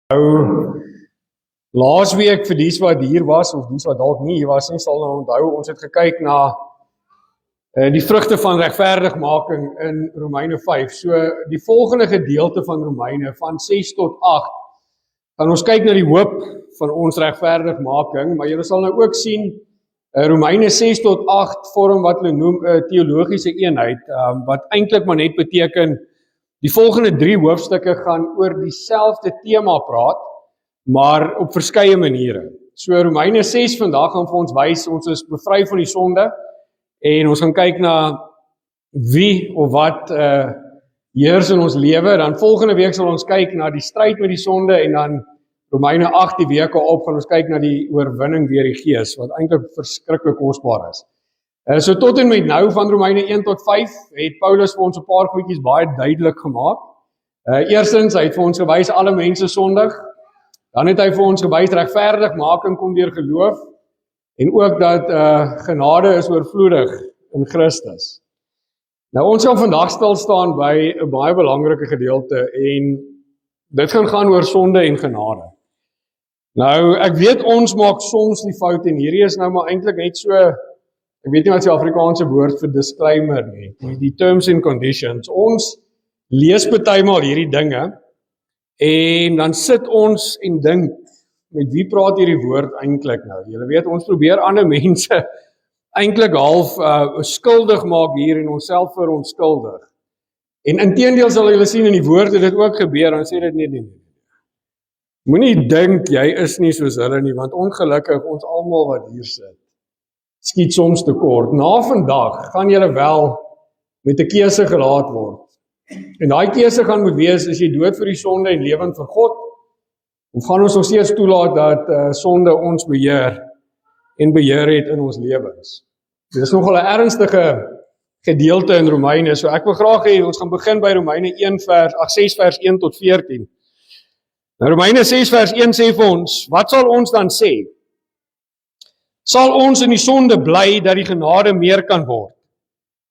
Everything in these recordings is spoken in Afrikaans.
Nou, laasweek vir dies wat hier was, of dies wat dalk nie hier was nie, sal nou onthou, ons het gekyk na die vrugte van regverdigmaking in Romeine 5. So, die volgende gedeelte van Romeine, van 6 tot 8, gaan ons kyk na die hoop van ons regverdigmaking, maar julle sal nou ook sien, Romeine 6 tot 8 vorm wat hulle noem teologiese eenheid, wat eintlik maar net beteken, die volgende 3 hoofstukke gaan oor dieselfde tema praat, maar op verskeie maniere. So Romeine 6 vandag gaan vir ons wys, ons is bevry van die sonde, en ons gaan kyk na wie of wat heers in ons lewe. Dan volgende week sal ons kyk na die stryd met die sonde, en dan Romeine 8 die weke op, gaan ons kyk na die oorwinning deur die Gees, wat eintlik verskriklik kosbaar is. So tot en met nou van Romeine 1 tot 5 het Paulus vir ons 'n paar goedjies baie duidelik gemaak. Eerstens, hy het vir ons gewys alle mense sondig. Dan het hy vir ons gewys regverdigmaking kom deur geloof, en ook dat genade is oorvloedig in Christus. Nou ons gaan vandag stil staan by 'n baie belangrike gedeelte, en dit gaan oor sonde en genade. Nou, ek weet ons maak soms die fout, en hierdie is nou maar eintlik net so, ek weet nie wat die Afrikaanse woord vir disclaimer nie, die terms and conditions. Ons lees partymal hierdie dinge, en dan sit ons en dink, met wie praat hierdie woord eintlik nou? Julle weet, ons probeer ander mense eintlik half skuldig maak hier, en onsself verontskuldig. En inteendeel sal julle sien in die woord het dit ook gebeur, dan sê dit nie. Moenie dink jy is nie soos hulle nie, want ongelukkig ons almal wat hier sit, skiet soms tekort. Na vandag gaan julle wel met 'n keuse gelaat word. En daai keuse gaan moet wees, is jy dood vir die sonde en lewend vir God, of gaan ons nog steeds toelaat dat sonde ons beheer het in ons lewens. Dit is nogal 'n ernstige gedeelte in Romeine, so ek wil graag hê, ons gaan begin by Romeine 6 vers 1 tot 14. Nou Romeine 6 vers 1 sê vir ons, wat sal ons dan sê? Sal ons in die sonde bly dat die genade meer kan word?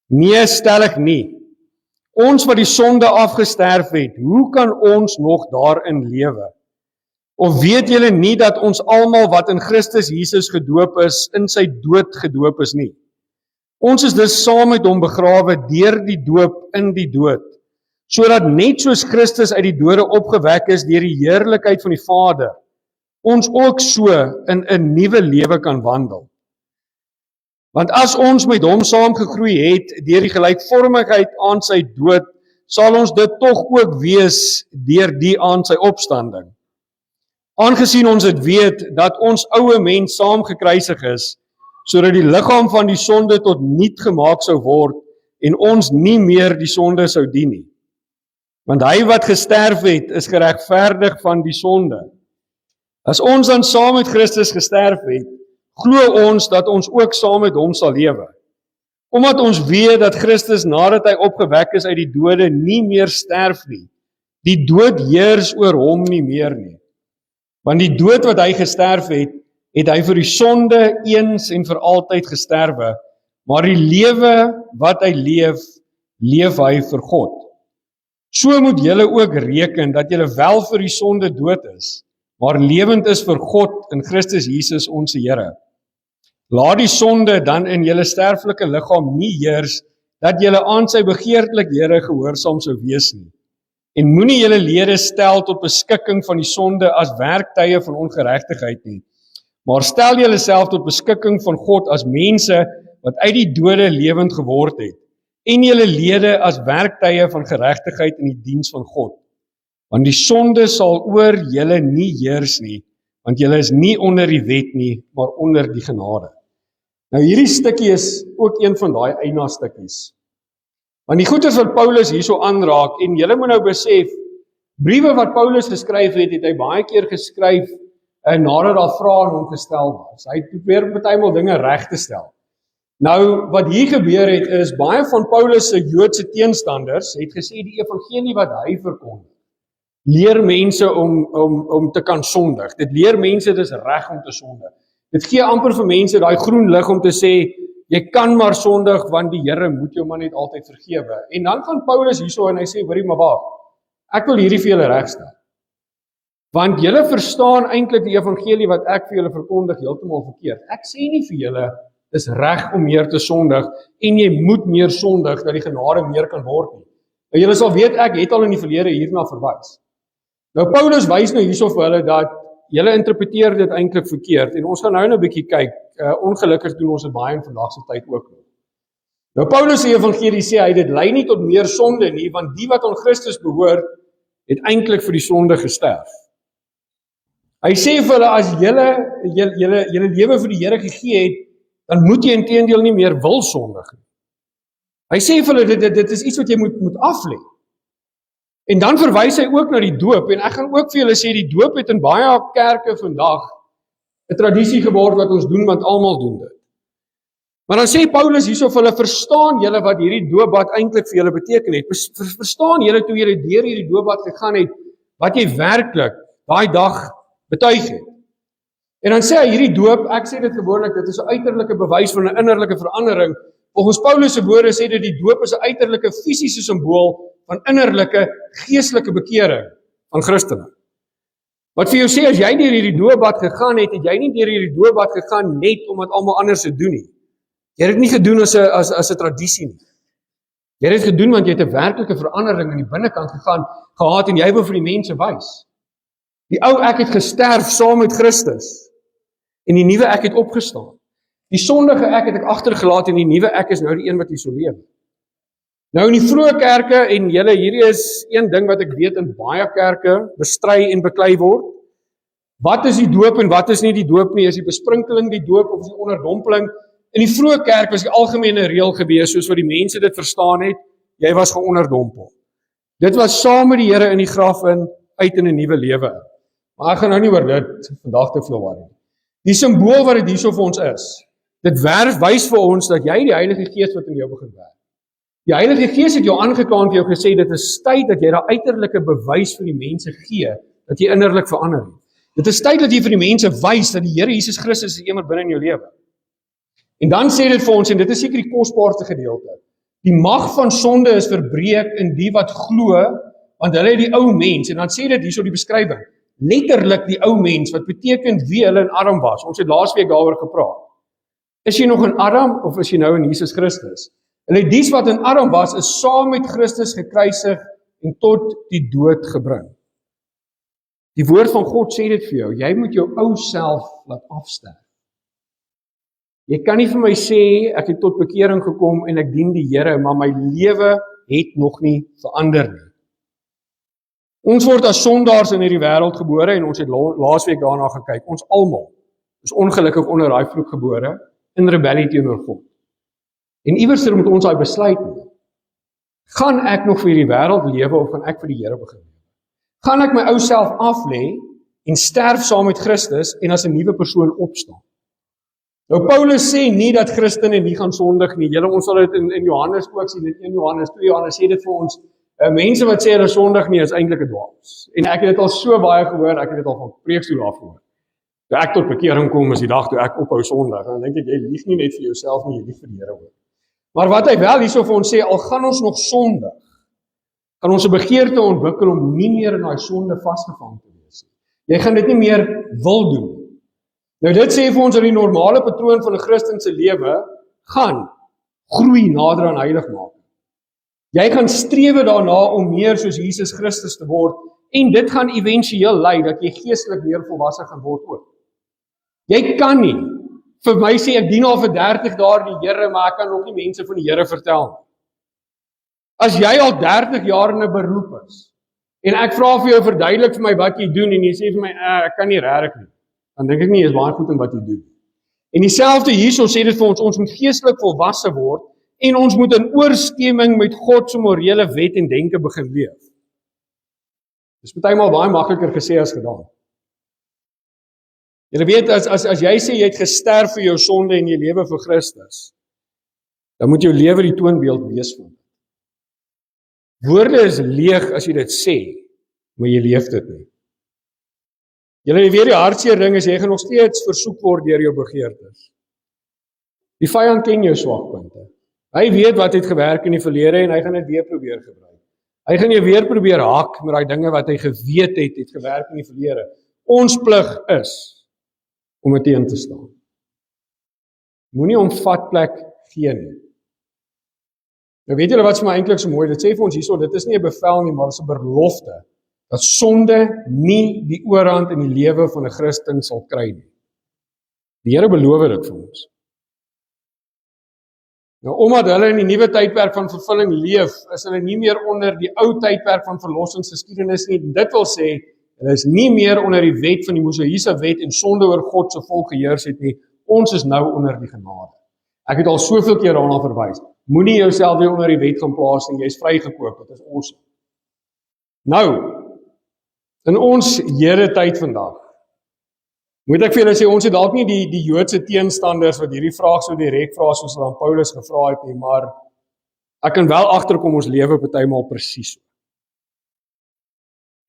Nee, stellig nie. Ons wat die sonde afgesterf het, hoe kan ons nog daarin lewe? Of weet julle nie dat ons almal wat in Christus Jesus gedoop is, in sy dood gedoop is nie? Ons is dus saam met hom begrawe deur die doop in die dood, sodat net soos Christus uit die dode opgewek is deur die heerlikheid van die Vader, ons ook so in 'n nuwe lewe kan wandel. Want as ons met hom saamgegroei het deur die gelykvormigheid aan sy dood, sal ons dit tog ook wees deur die aan sy opstanding. Aangesien ons dit weet dat ons oue mens saam gekruisig is, sodat die liggaam van die sonde tot niet gemaak sou word en ons nie meer die sonde sou dien nie. Want hy wat gesterf het, is geregverdig van die sonde. As ons dan saam met Christus gesterf het, glo ons dat ons ook saam met hom sal lewe. Omdat ons weet dat Christus nadat hy opgewek is uit die dode nie meer sterf nie, die dood heers oor hom nie meer nie. Want die dood wat hy gesterf het, het hy vir die sonde eens en vir altyd gesterwe, maar die lewe wat hy leef, leef hy vir God. So moet julle ook reken dat julle wel vir die sonde dood is, maar lewend is vir God in Christus Jesus ons Here. Laat die sonde dan in julle sterflike liggaam nie heers, dat julle aan sy begeerlikhede gehoorsaam sou wees nie. En moenie julle lede stel tot beskikking van die sonde as werktuie van ongeregtigheid nie, maar stel julle self tot beskikking van God as mense wat uit die dode lewend geword het, en julle lede as werktuie van geregtigheid in die diens van God. Want die sonde sal oor julle nie heers nie, want julle is nie onder die wet nie, maar onder die genade. Nou hierdie stukkie is ook een van daai eina stukkies. Want die goeders wat Paulus hierso aanraak, en julle moet nou besef, briewe wat Paulus geskryf het, het hy baie keer geskryf, nadat daar vrae aan hom gestel was. Hy probeer partymal dinge reg te stel. Nou, wat hier gebeur het, is baie van Paulus se Joodse teenstanders het gesê die evangelie wat hy verkondig, leer mense om te kan sondig. Dit leer mense dis reg om te sondig. Dit gee amper vir mense daai groen lig om te sê, jy kan maar sondig, want die Here moet jou maar net altyd vergewe. En dan gaan Paulus hierso en hy sê, hoorie maar wag, ek wil hierdie vir julle regstel. Want julle verstaan eintlik die evangelie wat ek vir julle verkondig heeltemal verkeerd. Ek sê nie vir julle, dis reg om meer te sondig, en jy moet meer sondig, dat die genade meer kan word nie. Nou julle sal weet, ek het al in die verlede hierna verwys. Nou Paulus wys nou hierso vir hulle dat julle interpreteer dit eintlik verkeerd, en ons gaan nou 'n bietjie kyk, ongelukkig doen ons dit baie in vandag se tyd ook. Nou Paulus se evangelie sê dit lei nie tot meer sonde nie, want die wat aan Christus behoort, het eintlik vir die sonde gesterf. Hy sê vir hulle, as julle lewe vir die Here gegee het, dan moet jy inteendeel nie meer wil sondig nie. Hy sê vir hulle, dit is iets wat jy moet aflê. En dan verwys hy ook na die doop, en ek gaan ook vir julle sê, die doop het in baie kerke vandag 'n tradisie geword wat ons doen, want almal doen dit. Maar dan sê Paulus hierso vir hulle, verstaan julle wat hierdie doopbad eintlik vir julle beteken het? Verstaan julle toe julle deur hierdie doopbad gegaan het, wat jy werklik daai dag betuig het? En dan sê hy, hierdie doop, ek sê dit gewoonlik, dit is 'n uiterlike bewys van 'n innerlike verandering. Volgens Paulus se woorde sê dit die doop is 'n uiterlike fisiese simbool van innerlike geestelike bekering van Christene. Wat vir jou sê, as jy deur hierdie doopbad gegaan het, het jy nie deur hierdie doopbad gegaan net omdat almal anders dit doen nie. Jy het dit nie gedoen as 'n tradisie nie. Jy het dit gedoen want jy het 'n werklike verandering in die binnekant gehad en jy wil vir die mense wys. Die ou ek het gesterf saam met Christus en die nuwe ek het opgestaan. Die sondige ek het ek agtergelaat en die nuwe ek is nou die een wat hier so leef. Nou in die vroeë kerke, en hierdie is een ding wat ek weet in baie kerke bestry en beklei word. Wat is die doop en wat is nie die doop nie? Is die besprinkeling die doop of is die onderdompeling? In die vroeë kerk was die algemene reël gewees, soos wat die mense dit verstaan het, jy was geonderdompel. Dit was saam met die Here in die graf uit in 'n nuwe lewe. Maar ek gaan nou nie oor dit vandag te veel worry. Die simbool wat dit hierso vir ons is, dit wys vir ons dat jy die Heilige Gees wat in jou begin werk. Die Heilige Gees het jou aangekla en vir jou gesê, dit is tyd dat jy daai uiterlike bewys vir die mense gee, dat jy innerlik verander het. Dit is tyd dat jy vir die mense wys dat die Here Jesus Christus is iemand binne in jou lewe. En dan sê dit vir ons, en dit is seker die kosbaarste gedeelte, die mag van sonde is verbreek in die wat glo, want hulle het die ou mens, en dan sê dit hierso die beskrywing, letterlik die ou mens, wat beteken wie hulle in Adam was. Ons het laasweek daaroor gepraat. Is jy nog in Adam, of is jy nou in Jesus Christus? Hulle dies wat in Adam was, is saam met Christus gekruisig en tot die dood gebring. Die woord van God sê dit vir jou, jy moet jou ou self laat afsterf. Jy kan nie vir my sê, ek het tot bekering gekom en ek dien die Here, maar my lewe het nog nie verander nie. Ons word as sondaars in hierdie wêreld gebore en ons het laasweek daarna gekyk. Ons almal is ongelukkig onder daai vloek gebore in rebellie teenoor God. En iewers moet ons daai besluit neem. Gaan ek nog vir hierdie wêreld lewe of gaan ek vir die Here begin lewe? Gaan ek my ou self aflê en sterf saam met Christus en as 'n nuwe persoon opstaan? Nou Paulus sê nie dat Christene nie gaan sondig nie. Ons sal dit in Johannes ook sien, in 1 Johannes, 2 Johannes sê dit vir ons. Mense wat sê hulle sondig nie, is eintlik 'n dwaas. En ek het dit al so baie gehoor, ek het dit al van preekstoel af gehoor. Toe ek tot bekering kom, is die dag toe ek ophou sondig. En dan dink ek, jy lieg nie net vir jouself nie, jy lieg vir die Here ook. Maar wat hy wel hierso vir ons sê, al gaan ons nog sondig, gaan ons 'n begeerte ontwikkel om nie meer in daai sonde vasgevang te wees nie. Jy gaan dit nie meer wil doen. Nou dit sê vir ons dat die normale patroon van 'n Christen se lewe gaan groei nader aan heiligmaking. Jy gaan strewe daarna om meer soos Jesus Christus te word en dit gaan éventueel lei dat jy geestelik meer volwasse gaan word ook. Jy kan nie vir my sê ek dien al vir 30 jaar die Here, maar ek kan nog nie mense van die Here vertel nie. As jy al 30 jaar in 'n beroep is en ek vra vir jou verduidelik vir my wat jy doen en jy sê vir my ek kan nie regtig nie, dan dink ek nie, is baie goed in wat jy doen. En dieselfde hierso sê dit vir ons moet geestelik volwasse word en ons moet in ooreenstemming met God se morele wet en denke begin leef. Dis partymal baie makliker gesê as gedaan. Jy weet, as jy sê jy het gesterf vir jou sonde en jy lewe vir Christus, dan moet jou lewe die toonbeeld wees van dit. Woorde is leeg as jy dit sê, maar jy leef dit nie. Julle weet die hartseer ding is, jy gaan nog steeds versoek word deur jou begeertes. Die vyand ken jou swakpunte. Hy weet wat het gewerk in die verlede en hy gaan dit weer probeer gebruik. Hy gaan jou weer probeer hak met daai dinge wat hy geweet het gewerk in die verlede. Ons plig is om dit teen te staan. Moenie hom vatplek gee nie. Nou weet julle wat vir my eintlik so mooi, dit sê vir ons hierso, dit is nie 'n bevel nie, maar dit is 'n belofte, dat sonde nie die oorhand in die lewe van 'n Christen sal kry nie. Die Here beloof dit vir ons. Nou, omdat hulle in die nuwe tydperk van vervulling leef, is hulle nie meer onder die ou tydperk van verlossingsgeskiedenis nie. Dit wil sê, hulle is nie meer onder die wet van die Mosaïese wet en sonde oor God se volk geheers het nie. Ons is nou onder die genade. Ek het al soveel keer daarna verwys. Moenie jouself weer onder die wet gaan plaas nie, jy is vrygekoop, dit is awesome. Nou, in ons Here tyd vandag, moet ek vir julle sê, ons het dalk nie die Joodse teenstanders wat hierdie vraag so direk vra soos hulle aan Paulus gevra het nie, maar ek kan wel agterkom ons lewe partymal presies so.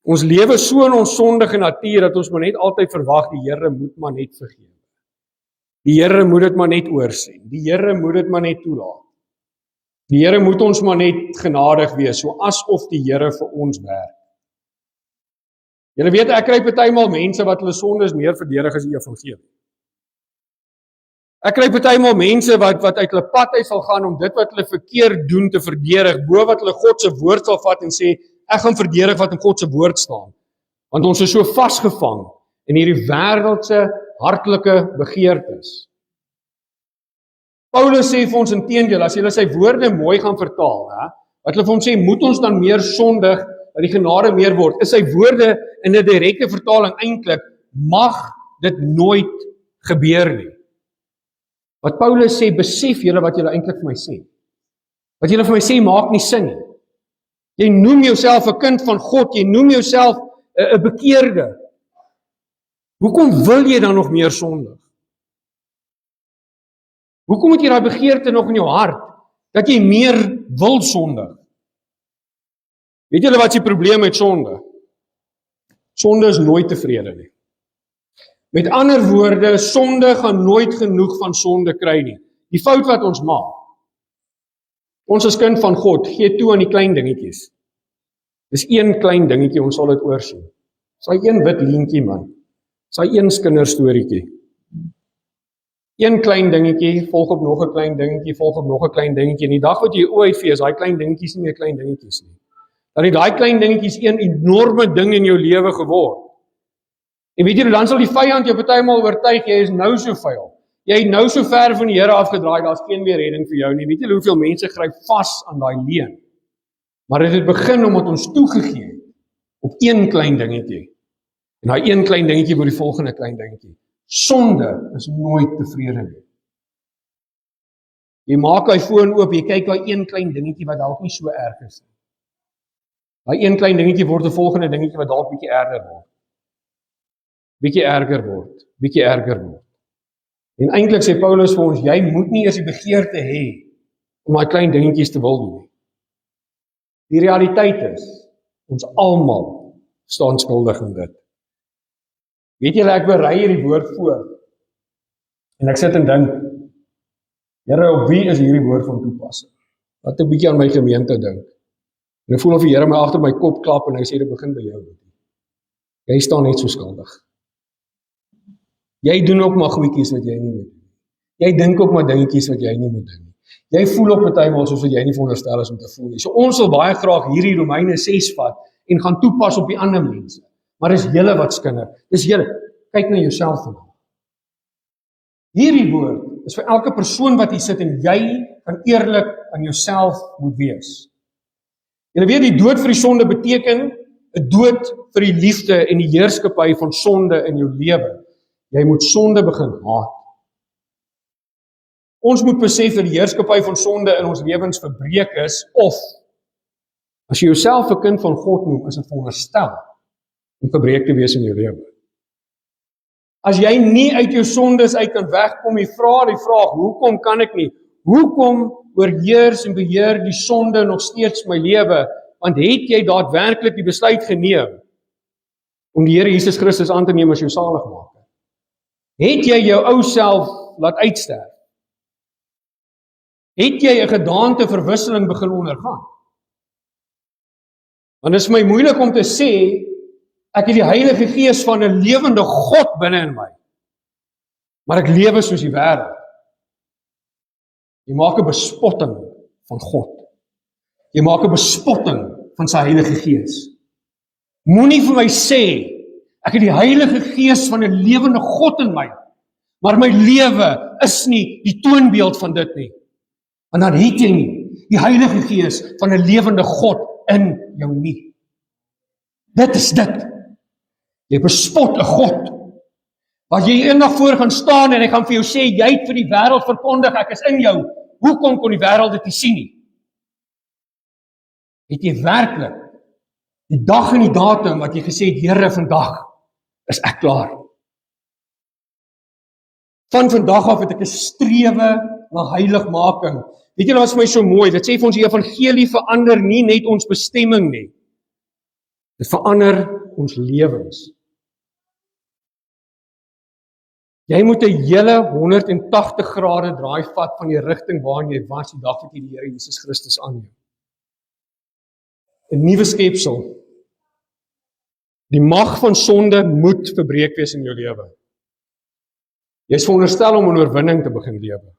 Ons lewe so in ons sondige natuur dat ons maar net altyd verwag die Here moet maar net vergewe. Die Here moet dit maar net oorsien. Die Here moet dit maar net toelaat. Die Here moet ons maar net genadig wees, so asof die Here vir ons werk. Julle weet, ek kry partymal mense wat hulle sondes meer verdedig as die evangelie. Ek kry partymal mense wat uit hulle pad uit sal gaan om dit wat hulle verkeerd doen te verdedig, bo wat hulle God se woord sal vat en sê, ek gaan verdedig wat in God se woord staan. Want ons is so vasgevang in hierdie wêreldse hartlike begeertes. Paulus sê vir ons inteendeel, as julle sy woorde mooi gaan vertaal, wat hulle vir hom sê, moet ons dan meer sondig, dat die genade meer word, is sy woorde in 'n direkte vertaling eintlik, mag dit nooit gebeur nie. Wat Paulus sê, besef julle wat julle eintlik vir my sê. Wat julle vir my sê, maak nie sin nie. Jy noem jouself 'n kind van God, jy noem jouself 'n bekeerde. Hoekom wil jy dan nog meer sondig? Hoekom het jy daai begeerte nog in jou hart, dat jy meer wil sondig? Weet julle wat is die probleem met sonde? Sonde is nooit tevrede nie. Met ander woorde, sonde gaan nooit genoeg van sonde kry nie. Die fout wat ons maak. Ons as kind van God, gee toe aan die klein dingetjies. Dis een klein dingetjie, ons sal dit oorsien. Dis een wit leentjie man. Dis een kinderstorietjie. Een klein dingetjie, volg op nog 'n klein dingetjie, volg op nog 'n klein dingetjie. En die dag wat jy ooit fees, daai klein dingetjies nie meer klein dingetjies nie. Dan het daai klein dingetjies een enorme ding in jou lewe geword. En weet jy, dan sal die vyand jou partymal oortuig, jy is nou so vuil. Jy het nou so ver van die Here afgedraai, daar's geen meer redding vir jou nie. Weet jy hoeveel mense gryp vas aan daai leuen? Maar dit het begin omdat ons toegegee het op een klein dingetjie. En daai een klein dingetjie word die volgende klein dingetjie. Sonde is nooit tevrede nie. Jy maak daai foon oop, jy kyk daai een klein dingetjie wat dalk nie so erg is nie. Daai een klein dingetjie word 'n volgende dingetjie wat dalk bietjie erger word. Bietjie erger word, bietjie erger word. En eintlik sê Paulus vir ons, jy moet nie eers die begeerte hê om daai klein dingetjies te wil doen nie. Die realiteit is, ons almal staan skuldig in dit. Weet julle, ek berei hierdie woord voor, en ek sit en dink, Here, op wie is hierdie woord van toepassing? Laat 'n bietjie aan my gemeente dink. En ek voel of die Here my agter my kop klap, en hy sê, dit begin by jou. Jy staan net so skuldig. Jy doen ook maar goedjies wat jy nie moet doen. Jy dink ook maar dingetjies wat jy nie moet doen. Jy voel op partymal soos wat jy nie veronderstel is om te voel nie. So ons wil baie graag hierdie Romeine 6 vat en gaan toepas op die ander mense. Maar dis julle wat skinder. Dis julle. Kyk na jouself vandag. Hierdie woord is vir elke persoon wat hier sit en jy kan eerlik aan jouself moet wees. Julle weet die dood vir die sonde beteken 'n dood vir die liefde en die heerskappy van sonde in jou lewe. Jy moet sonde begin haat. Ons moet besef dat die heerskappy van sonde in ons lewens verbreek is, of as jy jouself 'n kind van God noem, is dit veronderstel om verbreek te wees in jou lewe. As jy nie uit jou sondes uit kan wegkom, jy vra die vraag, hoekom kan ek nie? Hoekom oorheers en beheer die sonde nog steeds my lewe? Want het jy daadwerklik die besluit geneem om die Here Jesus Christus aan te neem as jou saligmaker? Het jy jou ou self laat uitsterf? Het jy 'n gedaanteverwisseling begin ondergaan? Want dit is my moeilik om te sê, ek het die Heilige Gees van 'n lewende God binne in my. Maar ek lewe soos die wêreld. Jy maak 'n bespotting van God. Jy maak 'n bespotting van sy Heilige Gees. Moenie vir my sê, ek het die Heilige Gees van 'n lewende God in my, maar my lewe is nie die toonbeeld van dit nie. Want dan het jy nie die Heilige Gees van 'n lewende God in jou nie. Dit is dit. Jy bespot 'n God, waar jy eendag voor gaan staan en hy gaan vir jou sê, jy het vir die wêreld verkondig, ek is in jou. Hoekom kon die wêreld dit nie sien nie? Het jy werklik die dag en die datum wat jy gesê het, Here, vandag is ek klaar. Van vandag af het ek 'n strewe na heiligmaking. Weet julle wat vir my so mooi? Dit sê vir ons die evangelie verander nie net ons bestemming nie. Dit verander ons lewens. Jy moet 'n hele 180 grade draai vat van die rigting waarin jy was die dag wat jy die Here Jesus Christus aanneem. 'n Nuwe skepsel. Die mag van sonde moet verbreek wees in jou lewe. Jy is veronderstel om 'n oorwinning te begin lewe.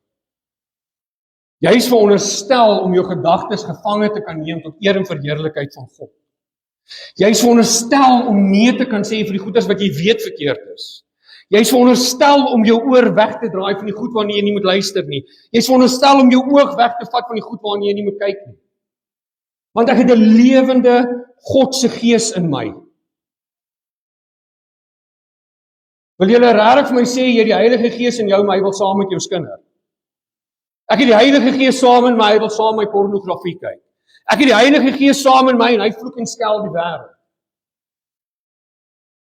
Jy is veronderstel om jou gedagtes gevange te kan neem tot eer en verheerlikheid van God. Jy is veronderstel om nee te kan sê vir die goeders wat jy weet verkeerd is. Jy is veronderstel om jou oor weg te draai van die goed waarna jy nie moet luister nie. Jy is veronderstel om jou oog weg te vat van die goed waarna jy nie moet kyk nie. Want ek het 'n lewende God se Gees in my. Wil julle regtig vir my sê, jy het die Heilige Gees in jou, maar hy wil saam met jou skinder? Ek het die Heilige Gees saam in my, hy wil saam met my pornografie kyk. Ek het die Heilige Gees saam in my, en hy vloek en skel die wêreld.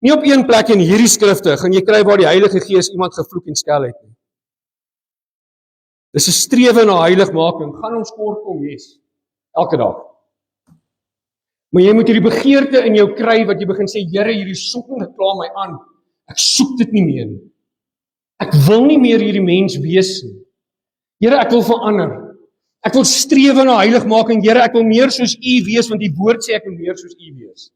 Nie op een plek in hierdie skrifte gaan jy kry waar die Heilige Gees iemand gevloek en skel het nie. Dis 'n strewe na heiligmaking, gaan ons kort kom, yes, elke dag. Maar jy moet hierdie begeerte in jou kry, wat jy begin sê, Here, hierdie soekende kla my aan. Ek soek dit nie meer nie. Ek wil nie meer hierdie mens wees nie. Here, ek wil verander. Ek wil strewe na heiligmaking. Here, ek wil meer soos U wees, want die woord sê ek wil meer soos U wees.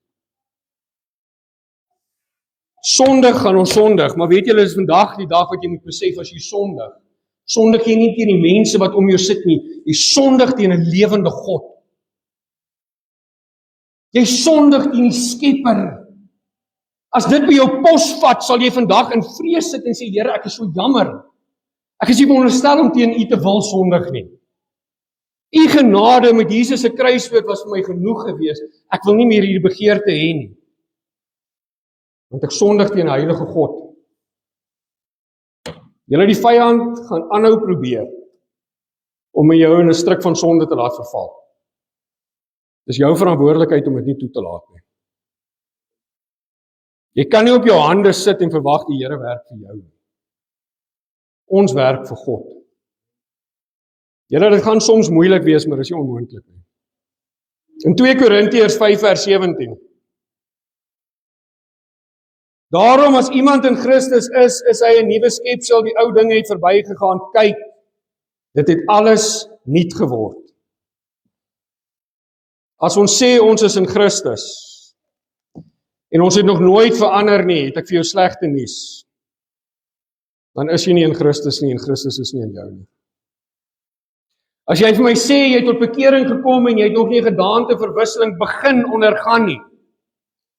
Sondig gaan ons sondig, maar weet julle, is vandag die dag wat jy moet besef as jy sondig. Sondig jy nie teen die mense wat om jou sit nie. Jy sondig teen 'n lewende God. Jy sondig teen die Skepper. As dit by jou pos vat, sal jy vandag in vrees sit en sê, Here, ek is so jammer. Ek is nie veronderstel om teen U te wil sondig nie. U genade met Jesus se kruisdood was vir my genoeg gewees. Ek wil nie meer hierdie begeerte hê nie. Want ek sondig teen 'n heilige God. Julle die vyand gaan aanhou probeer om jou in 'n struik van sonde te laat verval. Dis jou verantwoordelikheid om dit nie toe te laat nie. Jy kan nie op jou hande sit en verwag die Here werk vir jou nie. Ons werk vir God. Julle, dit gaan soms moeilik wees, maar dis nie onmoontlik nie. In 2 Korintiërs 5 vers 17. Daarom as iemand in Christus is hy 'n nuwe skepsel, die ou dinge het verbygegaan. Kyk, dit het alles nuut geword. As ons sê ons is in Christus en ons het nog nooit verander nie, het ek vir jou slegte nuus. Dan is jy nie in Christus nie en Christus is nie in jou nie. As jy vir my sê jy het tot bekering gekom en jy het nog nie 'n gedaanteverwisseling begin ondergaan nie,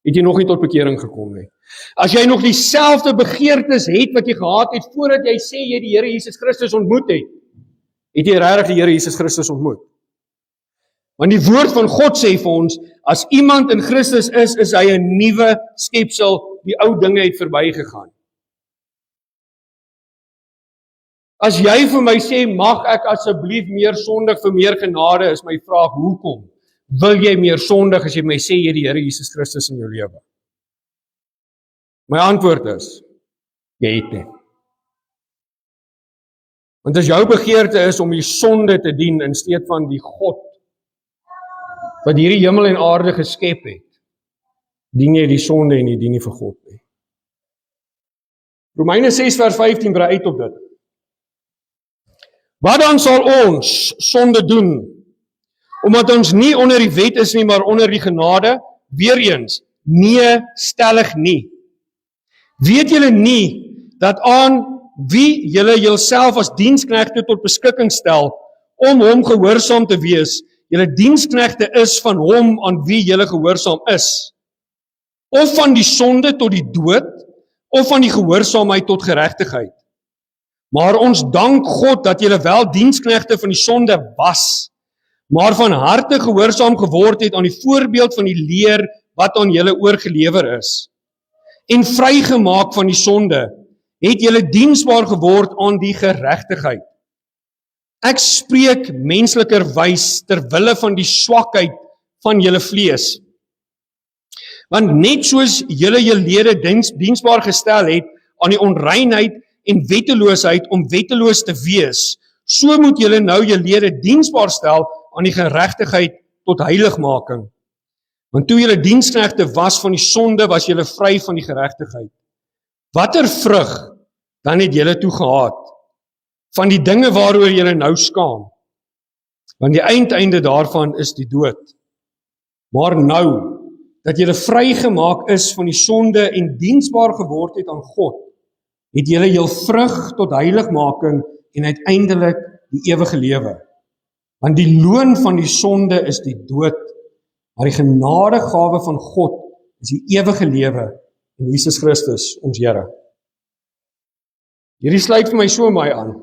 het jy nog nie tot bekering gekom nie. As jy nog dieselfde begeertes het wat jy gehad het voordat jy sê jy die Here Jesus Christus ontmoet het jy regtig die Here Jesus Christus ontmoet? Want die woord van God sê vir ons, as iemand in Christus is hy 'n nuwe skepsel, die ou dinge het verbygegaan. As jy vir my sê, mag ek asseblief meer sondig vir meer genade, is my vraag, hoekom? Wil jy meer sondig as jy my sê jy die Here Jesus Christus in jou lewe? My antwoord is, jy het nie. Want as jou begeerte is om die sonde te dien in steede van die God wat hierdie hemel en aarde geskep het, dien jy die sonde en jy dien nie vir God nie. Romeine 6 vers 15 brei uit op dit. Wat dan sal ons sonde doen? Omdat ons nie onder die wet is nie, maar onder die genade, Weereens, nee, stellig nie. Weet julle nie, dat aan wie julle julself as diensknegte tot beskikking stel, om hom gehoorsaam te wees, julle diensknegte is van hom aan wie julle gehoorsaam is, of van die sonde tot die dood, of van die gehoorsaamheid tot geregtigheid. Maar ons dank God dat julle wel diensknegte van die sonde was, maar van harte gehoorsaam geword het aan die voorbeeld van die leer wat aan julle oorgelewer is. En vrygemaak van die sonde, het julle diensbaar geword aan die geregtigheid. Ek spreek menslikerwys ter wille van die swakheid van julle vlees. Want net soos julle julle lede diensbaar gestel het aan die onreinheid en wetteloosheid om wetteloos te wees, so moet julle nou julle lede diensbaar stel aan die geregtigheid tot heiligmaking. Want toe julle diensknegte was van die sonde, was julle vry van die geregtigheid. Watter vrug dan het julle toe gehad van die dinge waaroor julle nou skaam? Want die eindeinde daarvan is die dood. Maar nou, dat julle vrygemaak is van die sonde en diensbaar geword het aan God, het julle jul vrug tot heiligmaking en uiteindelik die ewige lewe. Want die loon van die sonde is die dood, maar die genadegawe van God is die ewige lewe in Jesus Christus, ons Here. Hierdie sluit vir my so mooi aan.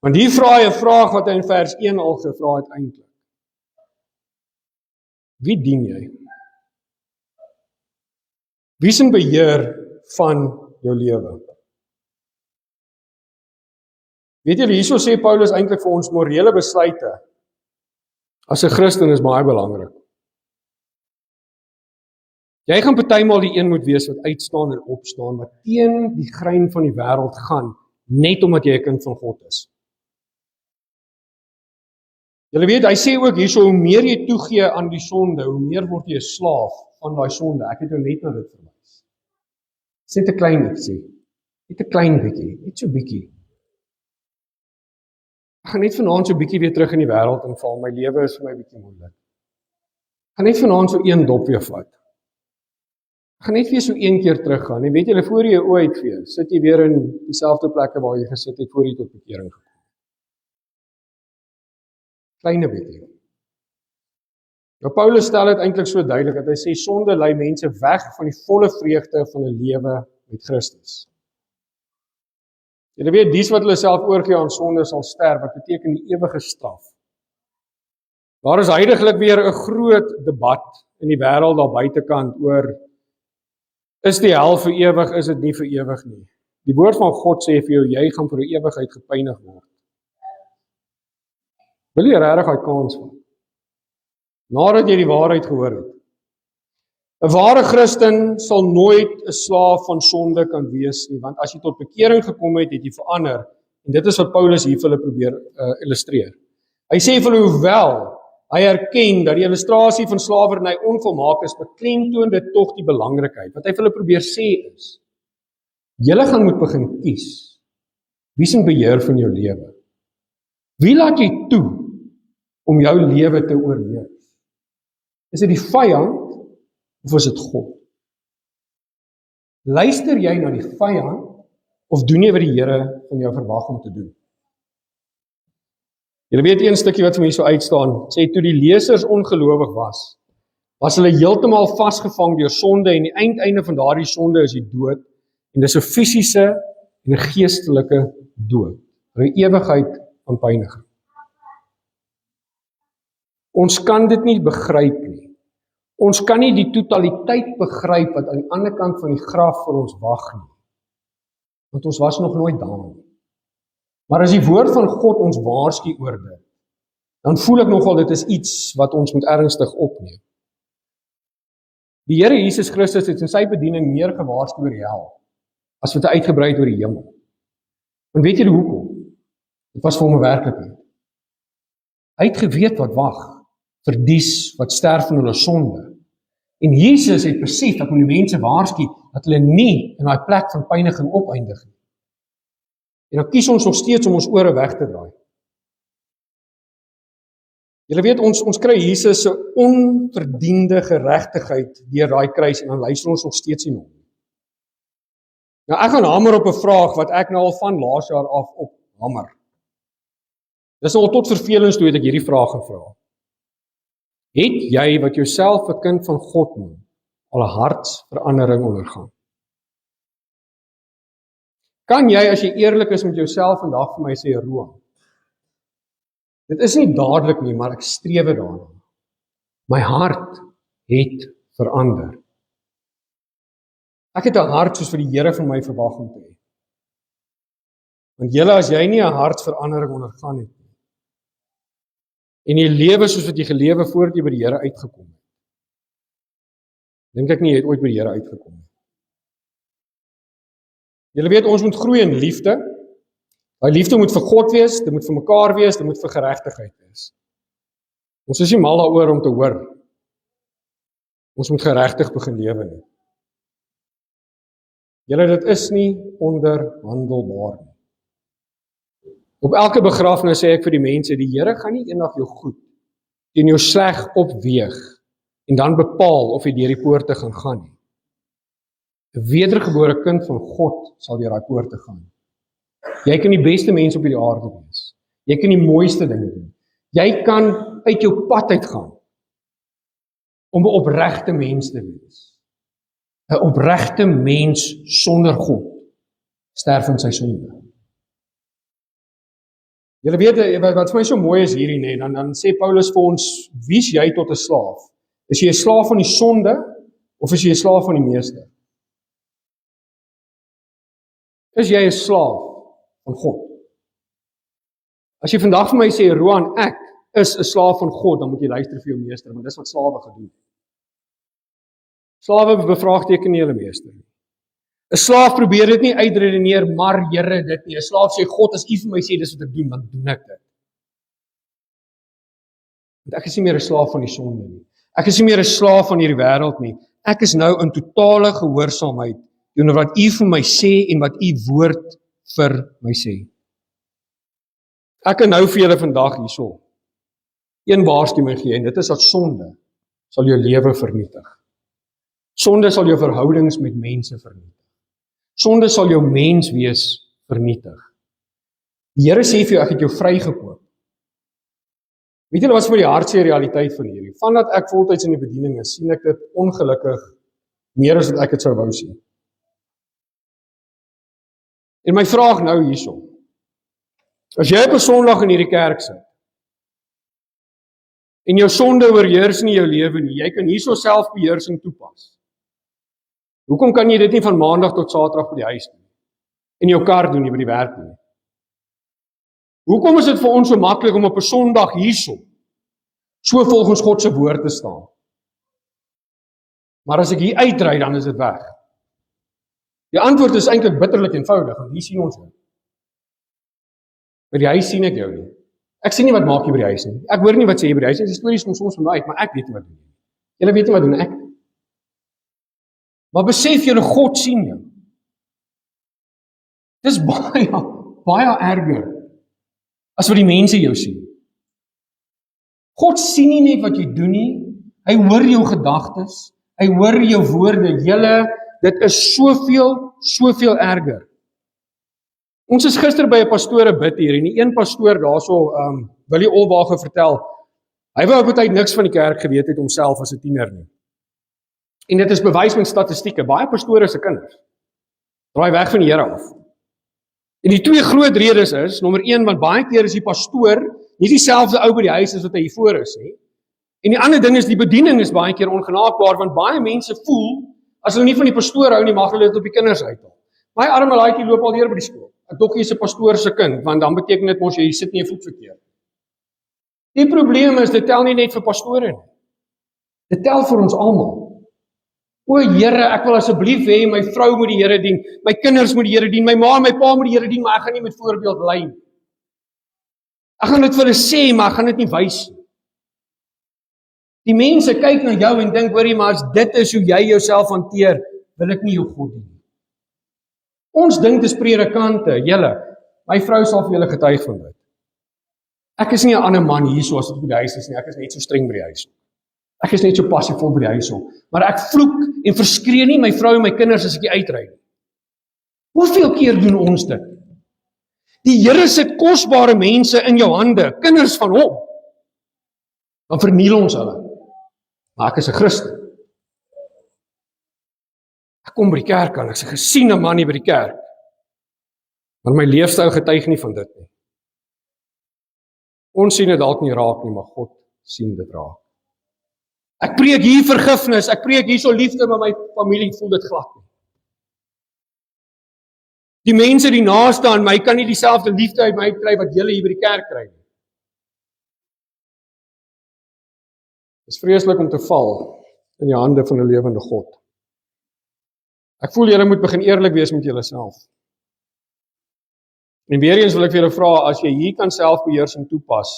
Want hier vra hy 'n vraag wat hy in vers 1 al gevra het eintlik. Wie dien jy? Wie is in beheer van jou lewe? Weet julle, hierso sê Paulus eintlik vir ons morele besluite as 'n Christen is baie belangrik. Jy gaan partymal die een moet wees wat uitstaan en opstaan, wat teen die grein van die wêreld gaan, net omdat jy 'n kind van God is. Julle weet, hy sê ook hierso, hoe meer jy toegee aan die sonde, hoe meer word jy 'n slaaf van daai sonde. Ek het jou net na dit verwys. Dis net 'n klein bietjie. Net 'n klein bietjie, net so bietjie. Ek gaan net vanaand so bietjie weer terug in die wêreld inval. My lewe is vir my bietjie moeilik. Ek gaan net vanaand so een dop weer vat. Ek gaan net weer so een keer teruggaan. En weet julle, voor jy jou oë uitvee, sit jy weer in dieselfde plekke waar jy gesit het voor jy tot bekering gekom. Kleine bietjie. Nou Paulus stel dit eintlik so duidelik dat hy sê sonde lei mense weg van die volle vreugde van 'n lewe met Christus. Julle weet, dies wat hulle self oorgee aan sonde sal sterf, wat beteken die ewige straf. Daar is heidaglik weer 'n groot debat in die wêreld daar buitekant oor, is die hel vir ewig, is dit nie vir ewig nie. Die woord van God sê vir jou, jy gaan vir 'n ewigheid gepynig word. Wil jy regtig daai kans vat? Nadat jy die waarheid gehoor het. 'n Ware Christen sal nooit 'n slaaf van sonde kan wees nie, want as jy tot bekering gekom het, het jy verander. En dit is wat Paulus hier vir hulle probeer illustreer. Hy sê vir hulle, hoewel hy erken dat die illustrasie van slawerny onvolmaak is, beklemtoon dit tog die belangrikheid. Wat hy vir hulle probeer sê is, julle gaan moet begin kies. Wie is in beheer van jou lewe? Wie laat jy toe om jou lewe te oorleef? Is dit die vyand of is dit God? Luister jy na die vyand of doen jy wat die Here van jou verwag om te doen? Julle weet een stukkie wat vir my so uitstaan, sê toe die lesers ongelowig was hulle heeltemal vasgevang deur sonde en die eindeinde van daardie sonde is die dood en dis 'n fisiese en 'n geestelike dood, 'n ewigheid van pyniging. Ons kan dit nie begryp nie. Ons kan nie die totaliteit begryp wat aan die ander kant van die graf vir ons wag nie. Want ons was nog nooit daar nie. Maar as die woord van God ons waarsku oor dit, dan voel ek nogal dit is iets wat ons moet ernstig opneem. Die Here Jesus Christus het in sy bediening meer gewaarsku oor die hel, as wat hy uitgebrei het oor die hemel. En weet julle hoekom? Dit was vir hom 'n werklikheid. Hy het geweet wat wag vir dies wat sterf in hulle sonde. En Jesus het besef dat die mense waarsku dat hulle nie in daai plek van pyniging opeindig nie. En dan kies ons nog steeds om ons ore weg te draai. Julle weet, ons kry Jesus se onverdiende geregtigheid deur daai kruis en dan luister ons nog steeds nie na hom. Nou ek gaan hamer op 'n vraag wat ek nou al van laas jaar af op hamer. Dis al tot vervelings toe het ek hierdie vraag gevra. Het jy wat jouself 'n kind van God noem, al 'n hartsverandering ondergaan? Kan jy, as jy eerlik is met jouself vandag vir my sê, Roan, dit is nie dadelik nie, maar ek streef daarna. My hart het verander. Ek het 'n hart soos wat die Here van my verwag om te hê. Want julle, as jy nie 'n hartsverandering ondergaan het nie, en jy lewe soos wat jy gelewe voordat jy by die Here uitgekom het, dink ek nie jy het ooit by die Here uitgekom nie. Julle weet, ons moet groei in liefde. Daai liefde moet vir God wees, dit moet vir mekaar wees, dit moet vir geregtigheid wees. Ons is nie mal daaroor om te hoor. Ons moet geregtig begin lewe nie. Julle, dit is nie onderhandelbaar nie. Op elke begrafnis sê ek vir die mense, die Here gaan nie eendag jou goed teen jou sleg opweeg en dan bepaal of jy deur die poorte gaan nie. 'n Wedergebore kind van God sal deur daai poorte gaan. Jy kan die beste mens op hierdie aarde wees. Jy kan die mooiste dinge doen. Jy kan uit jou pad uitgaan om 'n opregte mens te wees. 'n Opregte mens sonder God sterf in sy sonde. Julle weet, wat vir my so mooi is hierdie, nee, dan sê Paulus vir ons, wie's jy tot 'n slaaf? Is jy 'n slaaf van die sonde, of is jy 'n slaaf van die meester? Is jy 'n slaaf van God? As jy vandag vir my sê, Roan, ek is 'n slaaf van God, dan moet jy luister vir jou meester, want dis wat slawe gedoen. Slawe bevraagteken nie hulle meester nie. 'n Slaaf probeer dit nie uitredeneer, maar Here dit nie. 'n Slaaf sê, God, as U vir my sê dis wat ek doen, dan doen ek dit. Want ek is nie meer 'n slaaf van die sonde nie. Ek is nie meer 'n slaaf van hierdie wêreld nie. Ek is nou in totale gehoorsaamheid teenoor wat U vir my sê en wat U woord vir my sê. Ek kan nou vir julle vandag hierso een waarskuwing gee, en dit is dat sonde sal jou lewe vernietig. Sonde sal jou verhoudings met mense vernietig. Sonde sal jou mens wees vernietig. Die Here sê vir jou, ek het jou vrygekoop. Weet julle wat is vir die hartseer realiteit van hierdie? Vandat ek voltyds in die bediening is, sien ek dit ongelukkig meer as wat ek dit sou wou sien. En my vraag nou hierso, as jy op 'n Sondag in hierdie kerk sit, en jou sonde oorheers nie jou lewe nie, jy kan hierso selfbeheersing toepas. Hoekom kan jy dit nie van Maandag tot Saterdag by die huis doen? In jou kar doen, nie by die werk doen? Hoekom is dit vir ons so maklik om op 'n Sondag hierso so volgens God se woord te staan? Maar as ek hier uitry, dan is dit weg. Die antwoord is eintlik bitterlik eenvoudig, want hier sien ons jou. By die huis sien ek jou nie. Ek sien nie wat maak jy by die huis nie. Ek hoor nie wat sê jy by die huis nie. Die stories kom soms vir my uit, maar ek weet nie wat doen nie. Julle weet nie wat doen ek. Maar besef julle, God sien jou. Dis baie erger as wat die mense jou sien. God sien nie net wat jy doen nie, hy hoor jou gedagtes, hy hoor jou woorde. Julle, dit is soveel erger. Ons is gister by 'n pastoor bid hier, en die een pastoor daarso, Willie Olbage vertel, hy wou op 'n tyd niks van die kerk geweet het homself as 'n tiener nie. En dit is bewys met statistieke, baie pastore se kinders draai weg van die Here af. En die twee groot redes is, nommer 1, want baie keer is die pastoor nie dieselfde ou by die huis as wat hy hier voor is nie. En die ander ding is, die bediening is baie keer ongenaakbaar, want baie mense voel, as hulle nie van die pastoor hou nie, mag hulle dit op die kinders uithaal. My arme laaitjie loop al deur by die skool. Ek dink hy is 'n pastoor se kind, want dan beteken dit mos jy sit nie 'n voet verkeerd. Die probleem is, dit tel nie net vir pastore nie. Dit tel vir ons almal. O Here, ek wil asseblief hê my vrou moet die Here dien, my kinders moet die Here dien, my ma en my pa moet die Here dien, maar ek gaan nie met voorbeeld lei nie. Ek gaan dit vir hulle sê, maar ek gaan dit nie wys nie. Die mense kyk na jou en dink, hoorie, maar as dit is hoe jy jouself hanteer, wil ek nie jou God dien. Ons dink dis predikante, julle, my vrou sal vir julle getuig van dit. Ek is nie 'n ander man hier so as dit by die huis is nie, ek is net so streng by die huis. Ek is net so passievol by die huis op, maar ek vloek en verskree nie my vrou en my kinders as ek hier uitry nie. Hoeveel keer doen ons dit? Die Here sit kosbare mense in jou hande, kinders van hom. Dan verniel ons hulle. Maar ek is 'n Christen. Ek kom by die kerk aan, ek is 'n gesiene man hier by die kerk. Maar my leefstyl getuig nie van dit nie. Ons sien dit dalk nie raak nie, maar God sien dit raak. Ek preek hier vergifnis, ek preek hier so liefde, maar my familie voel dit glad nie. Die mense die naaste aan my kan nie dieselfde liefde uit my kry wat julle hier by die kerk kry nie. Dit is vreeslik om te val in die hande van 'n lewende God. Ek voel julle moet begin eerlik wees met julleself. En weer eens wil ek vir julle vra, as jy hier kan selfbeheersing toepas,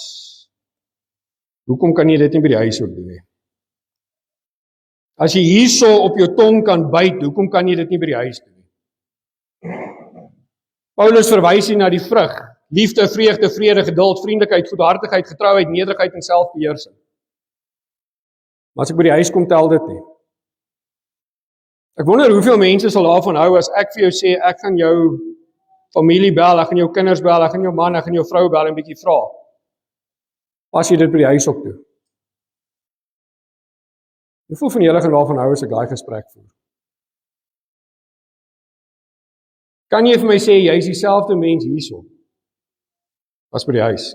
hoekom kan jy dit nie by die huis ook doen nie? As jy hierso op jou tong kan byt, hoekom kan jy dit nie by die huis doen nie? Paulus verwys hier na die vrug: liefde, vreugde, vrede, geduld, vriendelikheid, goedhartigheid, getrouheid, nederigheid en selfbeheersing. Maar as ek by die huis kom, tel dit nie. Ek wonder hoeveel mense sal daarvan hou as ek vir jou sê, ek gaan jou familie bel, ek gaan jou kinders bel, ek gaan jou man, ek gaan jou vrou bel en bietjie vra. Pas jy dit by die huis op toe? Hoeveel van julle gaan daarvan hou as ek daai gesprek voer? Kan jy vir my sê, jy is dieselfde mens hierso as by die huis?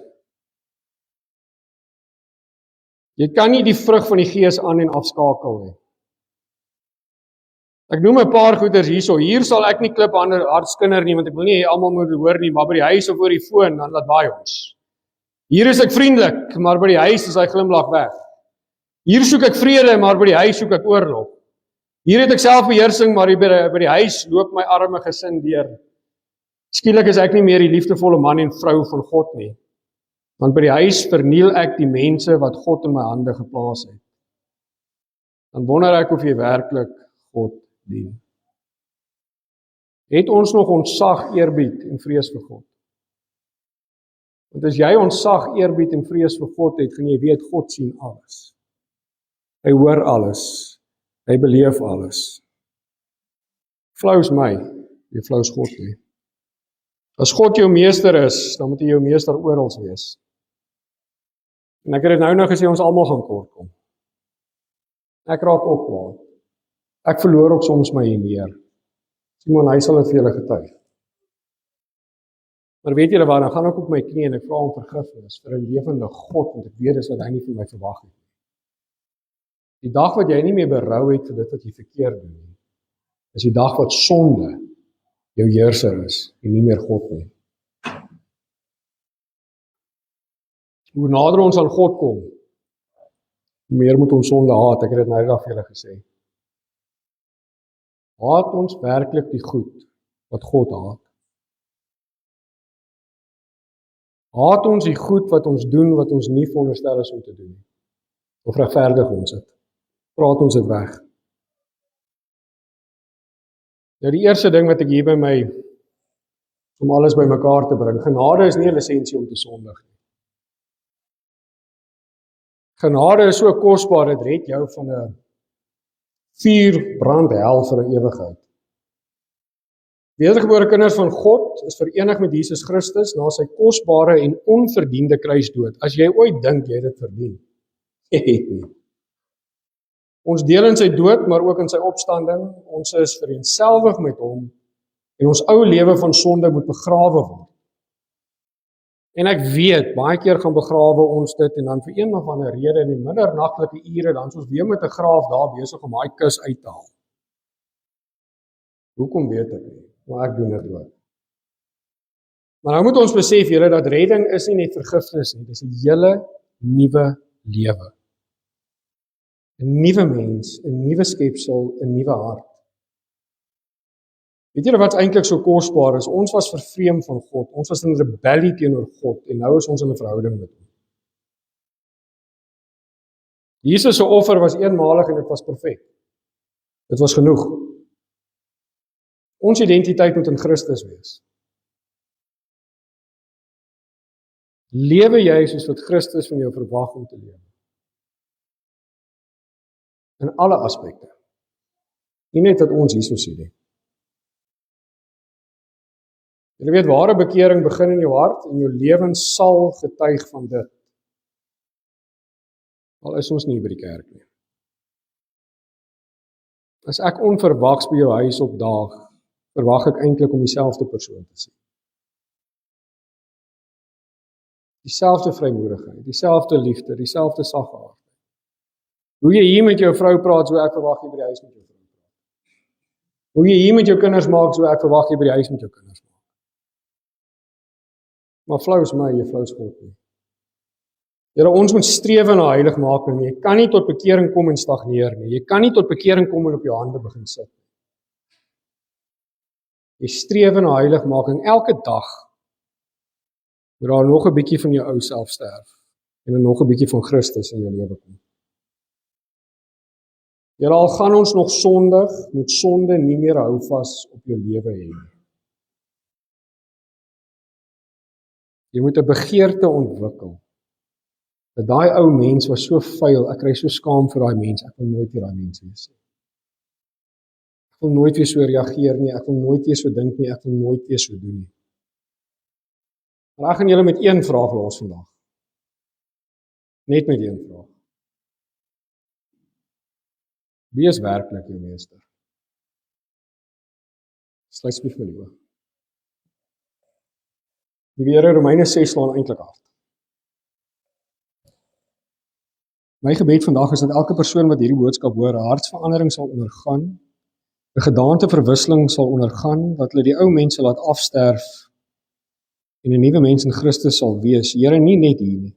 Jy kan nie die vrug van die Gees aan en afskakel nie. Ek noem 'n paar goeders hierso. Hier sal ek nie klip hardskinder nie, want ek wil nie almal moet hoor nie, maar by die huis of oor die foon, dan laat baie ons. Hier is ek vriendelik, maar by die huis is hy glimlag weg. Hier soek ek vrede, maar by die huis soek ek oorlog. Hier het ek selfbeheersing, maar by die huis loop my arme gesin deur. Skielik is ek nie meer die liefdevolle man en vrou van God nie. Want by die huis verniel ek die mense wat God in my hande geplaas het. Dan wonder ek of jy werklik God dien. Het ons nog ontzag, eerbied en vrees vir God? Want as jy ontzag, eerbied en vrees vir God het, gaan jy weet God sien alles. Hy hoor alles. Hy beleef alles. Flou is my, jy flou is God nie. As God jou meester is, dan moet hy jou meester oral wees. En ek het dit nou gesê, ons almal gaan kort kom. Ek raak ook kwaad. Ek verloor ook soms my meer. Simon, hy sal dit vir julle getuig. Maar weet julle wat, dan gaan ek op my knie en ek vra om vergifnis vir 'n lewende God, want ek weet dis wat hy nie vir my verwag het. Die dag wat jy nie meer berou het vir dit wat jy verkeerd doen nie, is die dag wat sonde jou heerser is en nie meer God nie. Hoe nader ons aan God kom, hoe meer moet ons sonde haat. Ek het dit nou eendag vir julle gesê. Haat ons werklik die goed wat God haat? Haat ons die goed wat ons doen wat ons nie veronderstel is om te doen nie? Of regverdig ons dit? Praat ons dit weg? Nou die eerste ding wat ek hier by my, om alles by mekaar te bring, genade is nie 'n lisensie om te sondig nie. Genade is so kosbaar, dit red jou van 'n vuurbrand hel vir 'n ewigheid. Wedergebore kinders van God is verenig met Jesus Christus na sy kosbare en onverdiende kruisdood. As jy ooit dink jy het dit verdien, jy het nie. Ons deel in sy dood, maar ook in sy opstanding. Ons is vereenselwig met hom en ons ou lewe van sonde moet begrawe word. En ek weet, baie keer gaan begrawe ons dit en dan vir een of ander rede in die middernagtelike ure, dan is ons weer met 'n graaf daar besig om daai kus uit te haal. Hoekom weet ek nie, maar ek doen dit ook. Maar nou moet ons besef, julle, dat redding is nie net vergifnis nie, dit is 'n hele nuwe lewe. 'n Nuwe mens, 'n nuwe skepsel, 'n nuwe hart. Weet julle wat eintlik so kosbaar is? Ons was vervreem van God, ons was in rebellie teenoor God en nou is ons in 'n verhouding met hom. Jesus se offer was eenmalig en dit was perfek. Dit was genoeg. Ons identiteit moet in Christus wees. Lewe jy soos wat Christus van jou verwag om te lewe? In alle aspekte. Nie net wat ons hierso sê nie. Jy weet, ware bekering begin in jou hart en jou lewens sal getuig van dit. Al is ons nie by die kerk nie. As ek onverwags by jou huis opdaag, verwag ek eintlik om dieselfde persoon te sien. Dieselfde vrymoedigheid, dieselfde liefde, dieselfde saggaardigheid. Hoe jy hier met jou vrou praat, so ek verwag jy by die huis met jou vrou praat. Hoe jy hier met jou kinders maak, so ek verwag jy by die huis met jou kinders maak. Maar flou is my, jy flou is God nie. Here, ons moet strewe na heiligmaking. Jy kan nie tot bekering kom en stagneer nie. Jy kan nie tot bekering kom en op jou hande begin sit. Jy strewe na heiligmaking elke dag. Moet daar nog 'n bietjie van jou ou self sterf en dan nog 'n bietjie van Christus in jou lewe kom. Here, al gaan ons nog sondig, moet sonde nie meer hou vas op jou lewe hê nie. Jy moet 'n begeerte ontwikkel. Dat daai ou mens was so vuil, ek kry so skaam vir daai mens, ek wil nooit weer daai mens wees nie. Ek wil nooit weer so reageer nie, ek wil nooit weer so dink nie, ek wil nooit weer so doen nie. Maar ek gaan julle met een vraag los vandag. Net met een vraag. Wie is werklik jou meester? Sluit asseblief my oë. Die Here, Romeine 6 slaan eintlik hard. My gebed vandag is dat elke persoon wat hierdie boodskap hoor, 'n hartsverandering sal ondergaan, 'n gedaanteverwisseling sal ondergaan, dat hulle die ou mense laat afsterf en 'n nuwe mens in Christus sal wees. Here, nie net hier nie,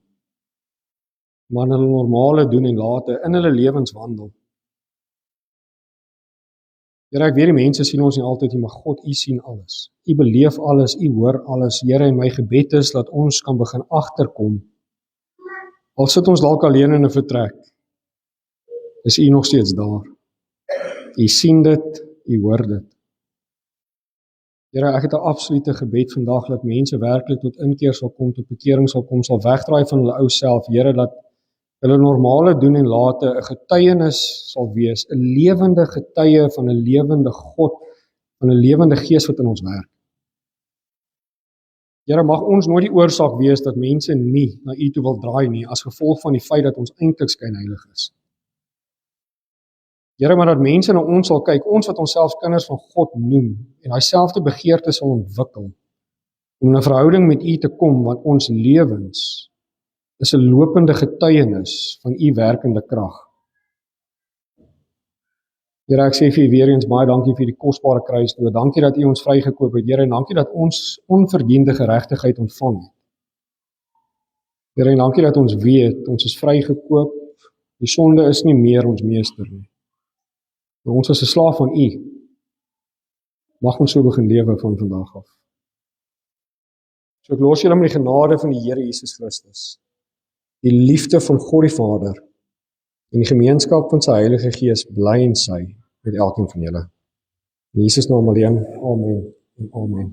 maar in hulle normale doen en late, in hulle lewenswandel. Here, ek weet die mense sien ons nie altyd nie, maar God, U sien alles. U beleef alles, U hoor alles. Here, en my gebed is dat ons kan begin agterkom. Al sit ons dalk alleen in 'n vertrek, is U nog steeds daar. U sien dit, U hoor dit. Here, ek het 'n absolute gebed vandag dat mense werklik tot inkeer sal kom, tot bekering sal kom, sal wegdraai van hulle ou self. Here, dat hulle normale doen en late 'n getuienis sal wees, 'n lewende getuie van 'n lewende God, van 'n lewende Gees wat in ons werk. Here, mag ons nooit die oorsaak wees dat mense nie na U toe wil draai nie, as gevolg van die feit dat ons eintlik skynheilig is. Here, maar dat mense na ons sal kyk, ons wat onsself kinders van God noem, en daai selfde begeerte sal ontwikkel, om in 'n verhouding met U te kom, want ons lewens is 'n lopende getuienis van U werkende krag. Here, ek sê vir U weer eens baie dankie vir die kosbare kruisdood. Dankie dat U ons vrygekoop het, Here, en dankie dat ons onverdiende geregtigheid ontvang het. Here, en dankie dat ons weet, ons is vrygekoop, die sonde is nie meer ons meester nie. Maar ons is 'n slaaf van U. Mag ons so begin lewe van vandag af. So ek los julle met die genade van die Here Jesus Christus, die liefde van God die Vader, en die gemeenskap van sy Heilige Gees bly en sy met elkeen van julle. In Jesus naam alleen. Amen en amen.